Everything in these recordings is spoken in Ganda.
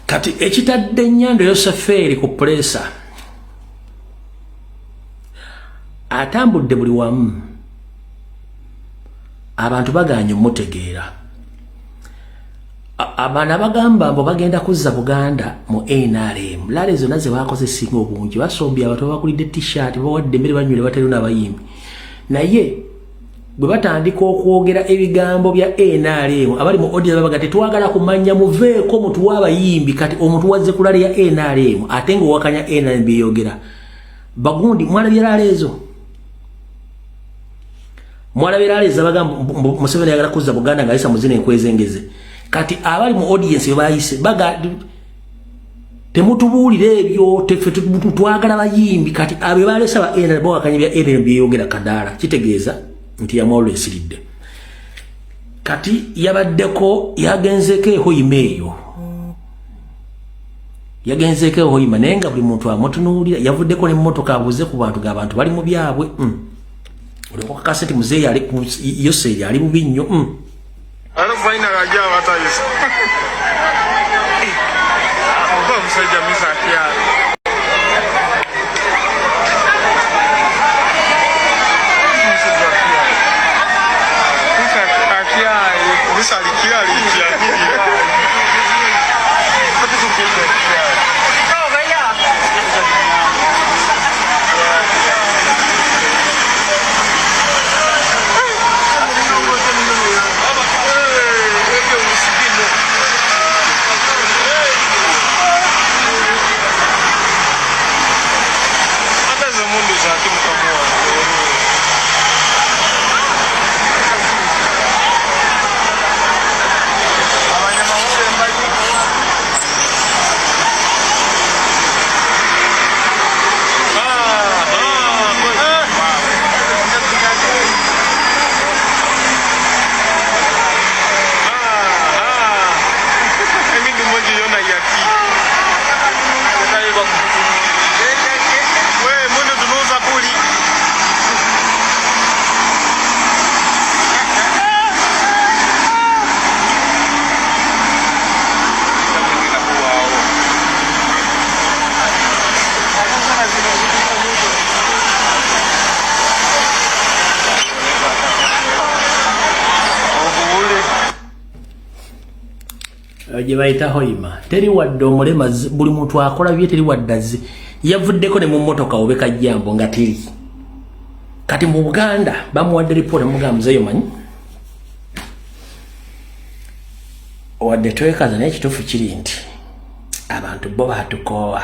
Kati ekitadde Nyando Yoseferi ku presa atambudde buli wamu abantu baganye mutegeera abana bagamba mbo bagenda kuzza Buganda mu NRM lale zonna ze bakoze singa obungi basombye abantu bakulidde t-shirt bawadde emmere banywere batero n'abayimbi naye bwe batandika okwogera ebigambo bya NRM abali mu audio babaga tetwagala kumanya muveeko mutu w'abayimbi kati omuntu wazze kulali ya NRM ate ngo wakanya NRM byogera bagundi mwana byalezo mwana byalezo bagamba Museveni yagala kuzza Buganda ngayisa muzine enkwezengeze kati abali mu audience bayise baga temutubuulire ebyo tefe twagala bayimbi kati abe balesa ba NRM wakanya bya NRM byogera kadala kitegeeza nti yamolo esiridde kati yabaddeko yagenzeke hoyimeyo yagenzeke hoyima nenga buli muntu amutunuulira yavuddeko ne mmotoka abuze ku bantu g'abantu bali mu byabwe oleko kaseti muzeeyi yali Yose yali bubi nnyo alo faina gajja batayisa oba musajja misakya je bayita hoyima teri wadde omulema buli muntu akola bye teri waddazi yavuddeko ne mu mmotoka obeka jambo nga teri kati mu Buganda bamuwadde report mugamba zeyo manyi wadde twekaza naye kituufu kiri nti abantu bo batukoowa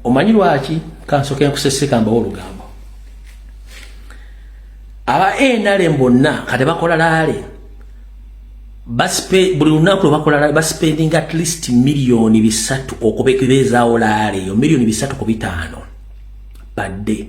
omanyi lwaki kansooke nkuseseka mbawo olugambo aba NRM bonna kati bakola laale buli lunaku lwe bakola laale baspending at least milioni 3 okubekebezaawo laale eyo milioni 3 ku 5 badde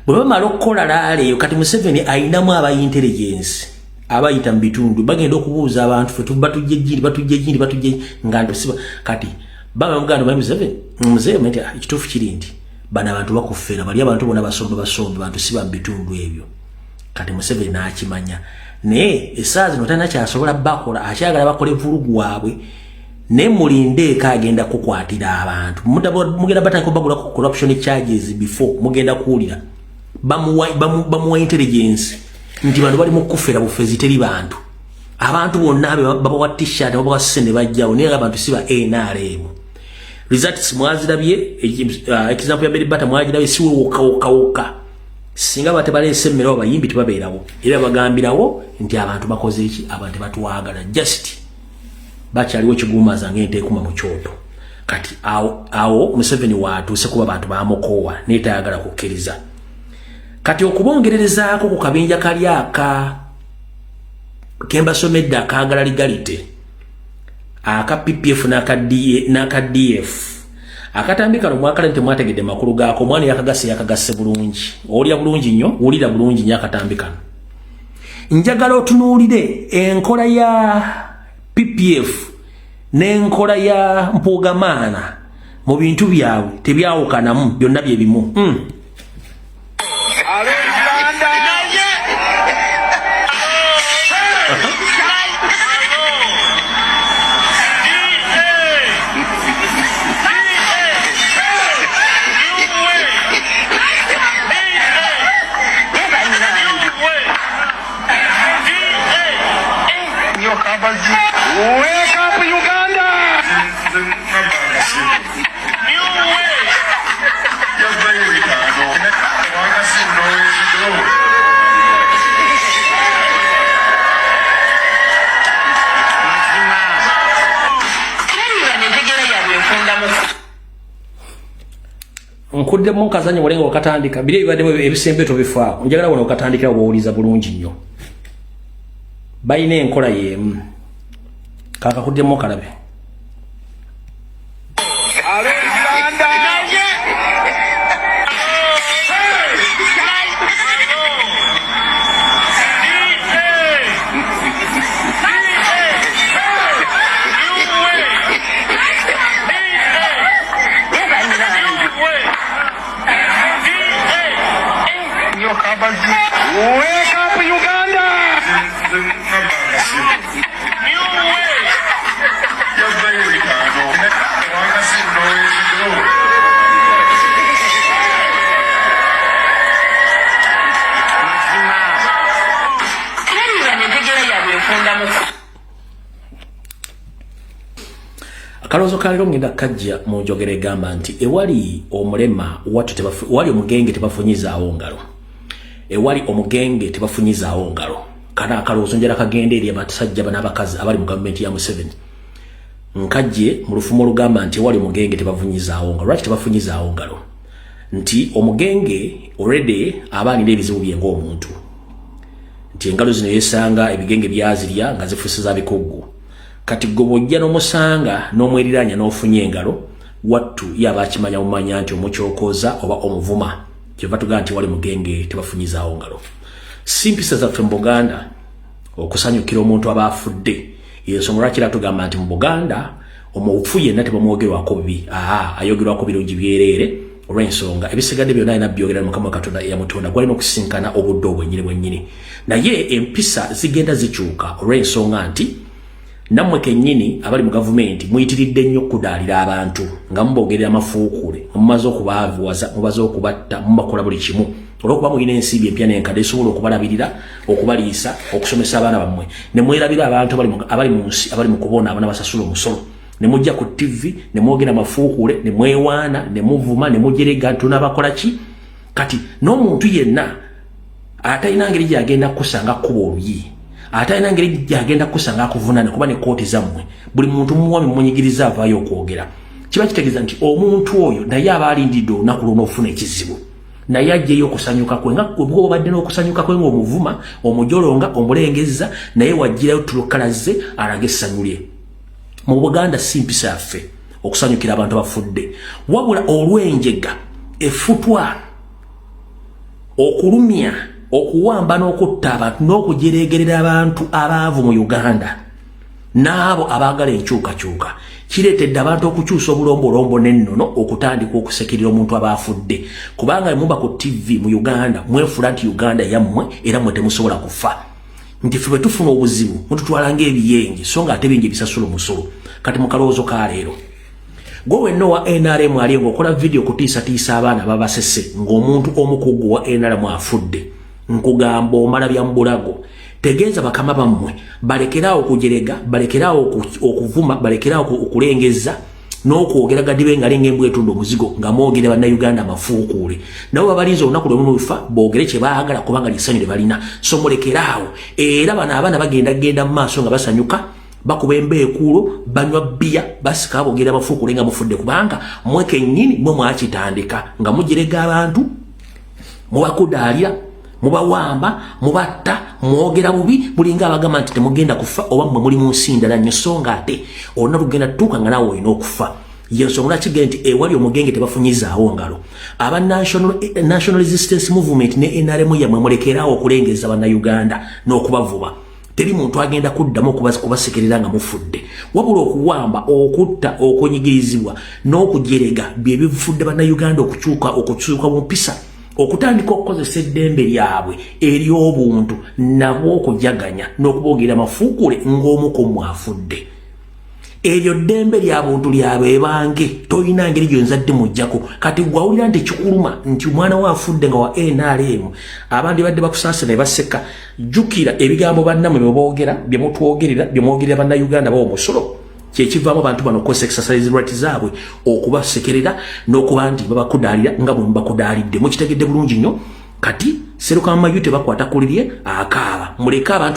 bwe bamala okukola laale eyo kati Museveni ayinamu aba intelligence abayita mu bitundu bagenda okubuuza abantu fe batujje nga ntusiba kati baba muganda ba Museveni muzee menti ekituufu kiri nti bana abantu bakufeera bali abantu bona basomba bantu siba mu bitundu ebyo kati Museveni n'akimanya naye essaazi zino talina kyasobola bakola akyagala bakole vulugu waabwe ne mulinde agenda kukwatira abantu mugenda batandika bagula corruption charges before mugenda kuwulira bamuwa intelligence nti bantu bali mu kufeera bufezi teri bantu abantu bonna babawa t-shirt babawa ssente bajjawo naye abantu si ba NRM results mwazirabye example ya Beribata mwagirabye siwe woka singa batebaleese emmere abayimbi tebabeerawo era bagambirawo nti abantu bakoze eki abantu batwagala just bakyaliwo kigumaza ng'ente ekuma mu kyoto kati awo Museveni waatuuse kuba abantu bamukoowa naye tayagala kukkiriza kati okubongererezaako ku kabinja kali aka kembasomedde akaagala legalite aka PPF n'aka DF akatambika nomwakale nti mwategedde makulu gaako omwana yakagasse bulungi olya bulungi nnyo wulira bulungi nnyo akatambikano njagala otunuulire enkola ya PPF n'enkola ya Mpugamaana mu bintu byabwe tebyawukanamu byonna bye bimu Wake up, Uganda! New way! Nkudde mu kazanyo mulengo okatandika bile bibadde ebisembe to bifa njagala wona okatandikira obowuliza bulungi nnyo bayina enkola yemu kaka kudde mu kalabe Wake up, Uganda! New way! Akalozo kalero ngenda kajja mu njogera egamba nti ewali omulema wali omugenge tebafunyizaawo ngalo ewali omugenge tebafunyizaawo ngalo kana akalozo njera kagenda eri abatusajja n'abakazi abali mu gavumenti ya Museveni nkajje mu lufumo olugamba nti ewali omugenge tebafunyizaawo ngalo lwaki tebafunyizaawo ngalo nti omugenge already abaanira ebizibu bye ng'omuntu nti engalo zino yesanga ebigenge byazirya nga zifusiza bikuggu kati gobojja n'omusanga n'omweriranya n'ofunye engalo wattu yaba akimanya mumanya nti omukyokoza oba omuvuma kyeva tugaa nti wali mugenge tebafunyizaawo ngalo simpisa zaffe mu Buganda okusanyukira omuntu aba afudde y'ensonga lwaki era tugamba nti mu Buganda omufu yenna tebamwogerwako bibi ayogerwako birungi byereere olw'ensonga ebisigadde byonna alina byogera Mukama Katonda eyamutonda gwalina okusinkana obudde obwennyini naye empisa zigenda zikyuka olw'ensonga nti nammwe kennyini abali mu gavumenti muyitiridde nnyo okudaalira abantu nga mubogerera amafuukule mumaze okubaavuwaza mubaze okubatta mubakola buli kimu olw'okuba mulina ensimbi empya n'enkadde esobola okubalabirira okubaliisa okusomesa abaana bammwe ne mwerabira abantu abali mu nsi abali mu kubonaabona basasula omusolo ne mujja ku TV ne mwogera amafuukule ne mwewaana ne muvuma ne mujerega tunabakola ki kati n'omuntu yenna atalina ngeri gy'agenda kukusanga kuba oluyi atalina ngeri gy'agenda kukusanga akuvunaane kuba ne kooti zammwe buli muntu muwami munyigiriza avaayo okwogera kiba kitegeeza nti omuntu oyo naye aba alindidde olunaku lwona ofuna ekizibu naye ajjeyo okusanyuka kwe nga bwe obadde n'okusanyuka kwe ng'omuvuma omujolonga omulengezza naye wajjirayo tulukalaze alage essanyu lye mu Buganda si mpisa yaffe okusanyukira abantu abafudde wabula olw'enjega efutwa okulumya okuwamba n'okutta abantu n'okujeregerera abantu abaavu mu Uganda n'abo abaagala enkyukakyuka kireetedde abantu okukyusa obulombolombo n'ennono okutandika okusekirira omuntu abaafudde kubanga muba ku TV mu Uganda mwefula nti Uganda yammwe era mwe temusobola kufa nti ffe bwe tufuna obuzibu mututwala ng'ebiyenje so nga ate bingi bisasula omusolo kati mu kalowoozo ka leero gwe wenna owa NRM ali ng'okola vidiyo kutiisatiisa abaana babasese ng'omuntu omukugu wa NRM afudde nkugamba omala bya mbulago tegeeza bakama bammwe balekerawo okujerega balekerawo okuvuma balekerawo okulengeza n'okwogera gadibe nga lenga embwa etunda omuzigo nga mwogere bannayuganda amafuukuule nabo babalinze olunaku lwe mufa boogere kye baagala kubanga lisanyu lye balina so mulekeraawo era bano abaana bagenda mu maaso nga basanyuka bakuba embeekuulo banywa bbiya basika boogera amafuukuule nga mufudde kubanga mwe kennyini mwe mwakitandika nga mujerega abantu mubakudaalira mubawamba mubatta mwogera bubi bulinga abagamba nti temugenda kufa oba mmwe muli mu nsi ndala nnyo so nga ate olina lugenda tutuuka nga naawe olina okufa yensonga lwaki nti ewali omugenge tebafunyizaawo ngalo aba National Resistance Movement ne NRM yammwe mulekeraawo okulengeza bannayuganda n'okubavuba teri muntu agenda kuddamu kubasekerera nga mufudde wabula okuwamba okutta okunyigirizibwa n'okujerega bye bivudde bannayuganda okukyuka mu mpisa okutandika okukozesa eddembe lyabwe ery'obuntu nabo okujaganya n'okuboogera amafuukule ng'omu ku mwafudde eryo ddembe lya buntu lyabe bange toyina ngeri gyonzadde mujjako kati gwawulira nti kikuluma nti omwana wa afudde nga wa NRM abandi badde bakusaasa ne baseka jukira ebigambo bannamwe boogera bye mutwogerera bye mwogerera banna Uganda bawo musolo kyekivaamu abantu bano ko exercise right zaabwe okubasekerera n'okuba nti babakudaalira nga bwe mbakudaalidde mukitegedde bulungi nnyo kati Serukama Mayute bakwata kulirye akaaba muleka abantu